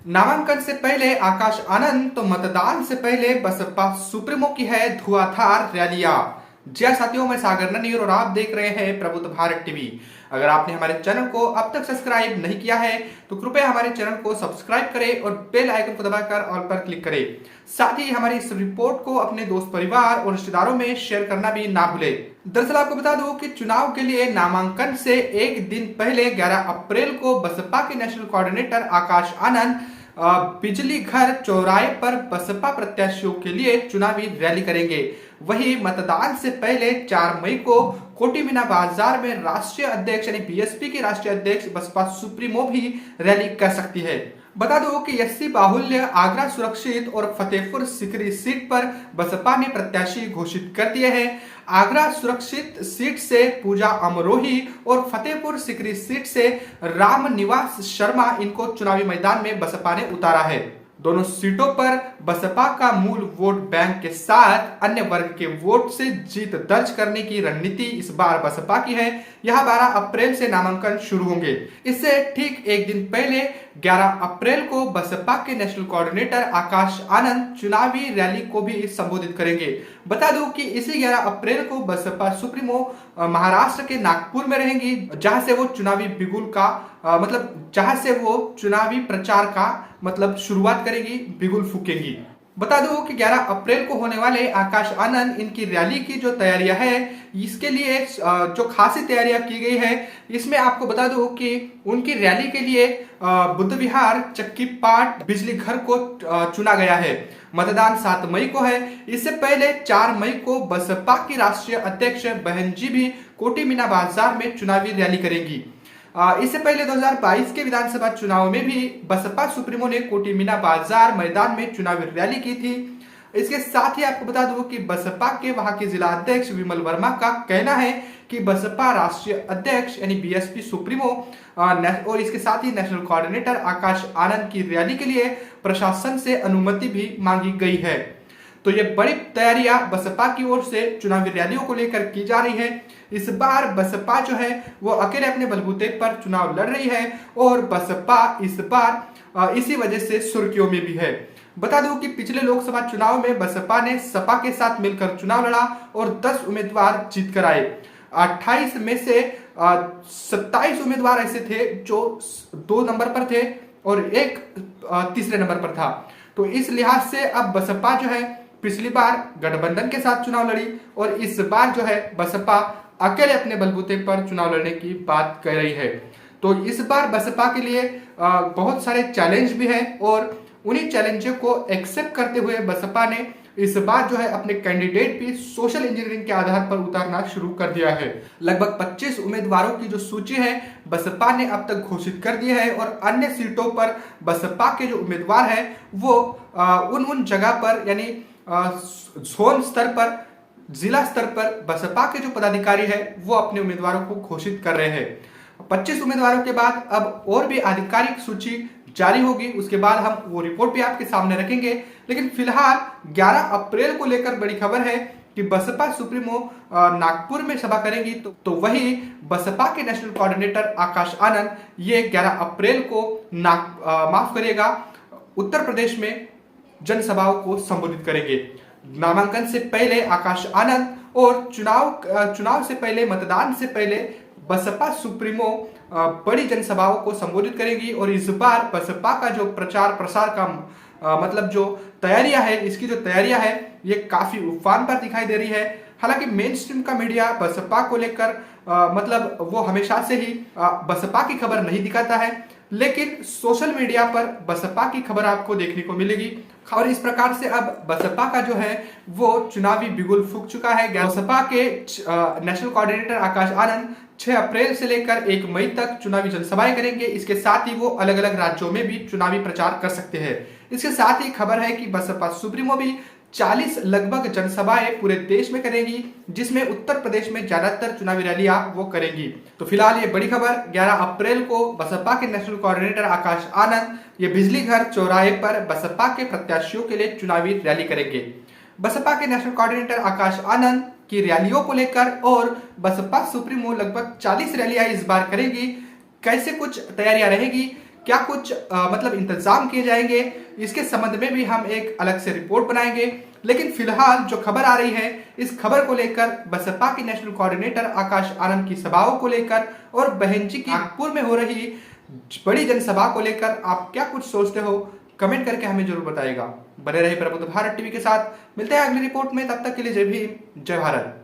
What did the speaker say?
नामांकन से पहले आकाश आनंद तो मतदान से पहले बसपा सुप्रीमो की है धुआंधार रैलियां। जी हाँ साथियों, मैं सागर नन्हीर और आप देख रहे हैं प्रबुद्ध भारत टीवी। अगर आपने हमारे चैनल को अब तक सब्सक्राइब नहीं किया है तो कृपया हमारे चैनल को सब्सक्राइब करें और बेल आइकन को दबाकर ऑल पर क्लिक करें। साथ ही हमारी इस रिपोर्ट को अपने दोस्त परिवार और रिश्तेदारों में शेयर करना भी ना भूले। दरअसल आपको बता दूं कि चुनाव के लिए नामांकन से एक दिन पहले 11 अप्रैल को बसपा के नेशनल कोऑर्डिनेटर आकाश आनंद बिजली घर चौराहे पर बसपा प्रत्याशियों के लिए चुनावी रैली करेंगे। वहीं मतदान से पहले 4 मई को कोटी मीना बाजार में राष्ट्रीय अध्यक्ष यानी बीएसपी के राष्ट्रीय अध्यक्ष बसपा सुप्रीमो भी रैली कर सकती है। बता दो कि एससी बाहुल्य आगरा सुरक्षित और फतेहपुर सीकरी सीट पर बसपा ने प्रत्याशी घोषित कर दिए हैं। आगरा सुरक्षित सीट से पूजा अमरोही और फतेहपुर सीकरी सीट से राम निवास शर्मा इनको चुनावी मैदान में बसपा ने उतारा है। दोनों सीटों पर बसपा का मूल वोट बैंक के साथ अन्य वर्ग के वोट से जीत दर्ज करने की रणनीति इस बार बसपा की है। यह 12 अप्रैल से नामांकन शुरू होंगे। इससे ठीक एक दिन पहले 11 अप्रैल को बसपा के नेशनल कोऑर्डिनेटर आकाश आनंद चुनावी रैली को भी संबोधित करेंगे। बता दूं कि इसी 11 अप्रैल को बसपा सुप्रीमो महाराष्ट्र के नागपुर में रहेंगी, जहां से वो चुनावी बिगुल का जहां से वो चुनावी प्रचार का शुरुआत करेंगी, बिगुल फूकेंगी। बता दो कि 11 अप्रैल को होने वाले आकाश आनंद इनकी रैली की जो तैयारियां है, इसके लिए जो खासी तैयारियां की गई है, इसमें आपको बता दो कि उनकी रैली के लिए बुद्ध विहार चक्की पाट बिजली घर को चुना गया है। मतदान 7 मई को है। इससे पहले 4 मई को बसपा की राष्ट्रीय अध्यक्ष बहन जी भी कोटी मीना बाजार में चुनावी रैली करेंगी। इससे पहले 2022 के विधानसभा चुनाव में भी बसपा सुप्रीमो ने कोटी मीना बाजार मैदान में चुनावी रैली की थी। इसके साथ ही आपको बता दूं कि बसपा के वहां के जिला अध्यक्ष विमल वर्मा का कहना है कि बसपा राष्ट्रीय अध्यक्ष यानी बीएसपी सुप्रीमो और इसके साथ ही नेशनल कोऑर्डिनेटर आकाश आनंद की रैली के लिए प्रशासन से अनुमति भी मांगी गई है। तो ये बड़ी तैयारियां बसपा की ओर से चुनावी रैलियों को लेकर की जा रही है। इस बार बसपा जो है वो अकेले अपने बलबूते पर चुनाव लड़ रही है और बसपा इस बार इसी वजह से सुर्खियों में भी है। बता दूं कि पिछले लोकसभा चुनाव में बसपा ने सपा के साथ मिलकर चुनाव लड़ा और 10 उम्मीदवार जीत कर आए। 28 में से 27 उम्मीदवार ऐसे थे जो 2 नंबर पर थे और एक तीसरे नंबर पर था। तो इस लिहाज से अब बसपा जो है पिछली बार गठबंधन के साथ चुनाव लड़ी और इस बार जो है बसपा अकेले अपने बलबूते पर चुनाव लड़ने की बात कर रही है। तो इस बार बसपा के लिए बहुत सारे चैलेंज भी हैं और उन्हीं चैलेंजों को एक्सेप्ट करते हुए बसपा ने इस बार जो है अपने कैंडिडेट भी सोशल इंजीनियरिंग के आधार पर उतारना शुरू कर दिया है। लगभग 25 उम्मीदवारों की जो सूची है बसपा ने अब तक घोषित कर दी है और अन्य सीटों पर बसपा के जो उम्मीदवार है वो उन जगह पर यानी जोन स्तर पर, जिला स्तर पर बसपा के जो पदाधिकारी है वो अपने उम्मीदवारों को घोषित कर रहे हैं। 25 उम्मीदवारों के बाद अब और भी आधिकारिक सूची जारी होगी, उसके बाद हम वो रिपोर्ट भी आपके सामने रखेंगे। लेकिन फिलहाल 11 अप्रैल को लेकर बड़ी खबर है कि बसपा सुप्रीमो नागपुर में सभा करेंगी। तो वही बसपा के नेशनल कोऑर्डिनेटर आकाश आनंद ये 11 अप्रैल को उत्तर प्रदेश में जनसभाओं को संबोधित करेंगे। नामांकन से पहले आकाश आनंद और चुनाव से पहले, मतदान से पहले बसपा सुप्रीमो बड़ी जनसभाओं को संबोधित करेगी और इस बार बसपा का जो प्रचार प्रसार का जो तैयारियां है, इसकी जो तैयारियां है ये काफी उफान पर दिखाई दे रही है। हालांकि मेन स्ट्रीम का मीडिया बसपा को लेकर वो हमेशा से ही बसपा की खबर नहीं दिखाता है, लेकिन सोशल मीडिया पर बसपा की खबर आपको देखने को मिलेगी। और इस प्रकार से अब बसपा का जो है वो चुनावी बिगुल फूक चुका है। बसपा के नेशनल कोऑर्डिनेटर आकाश आनंद 6 अप्रैल से लेकर 1 मई तक चुनावी जनसभाएं करेंगे। इसके साथ ही वो अलग अलग राज्यों में भी चुनावी प्रचार कर सकते हैं। इसके साथ ही खबर है कि बसपा सुप्रीमो भी 40 लगभग जनसभाएं पूरे देश में करेंगी, जिसमें उत्तर प्रदेश में ज्यादातर चुनावी रैलियां वो करेंगी। तो फिलहाल ये बड़ी खबर 11 अप्रैल को बसपा के नेशनल कोऑर्डिनेटर आकाश आनंद ये बिजली घर चौराहे पर बसपा के प्रत्याशियों के लिए चुनावी रैली करेंगे। बसपा के नेशनल कोऑर्डिनेटर आकाश आनंद की रैलियों को लेकर और बसपा सुप्रीमो लगभग 40 रैलियां इस बार करेगी। कैसे कुछ तैयारियां रहेगी, क्या कुछ मतलब इंतजाम किए जाएंगे, इसके संबंध में भी हम एक अलग से रिपोर्ट बनाएंगे। लेकिन फिलहाल जो खबर आ रही है, इस खबर को लेकर बसपा के नेशनल कोऑर्डिनेटर आकाश आनंद की सभाओं को लेकर और बहन जी की नागपुर में हो रही बड़ी जनसभा को लेकर आप क्या कुछ सोचते हो, कमेंट करके हमें जरूर बताइएगा। बने रहे प्रबुद्ध भारत टीवी के साथ, मिलते हैं अगली रिपोर्ट में, तब तक के लिए जय भीम, जय भारत।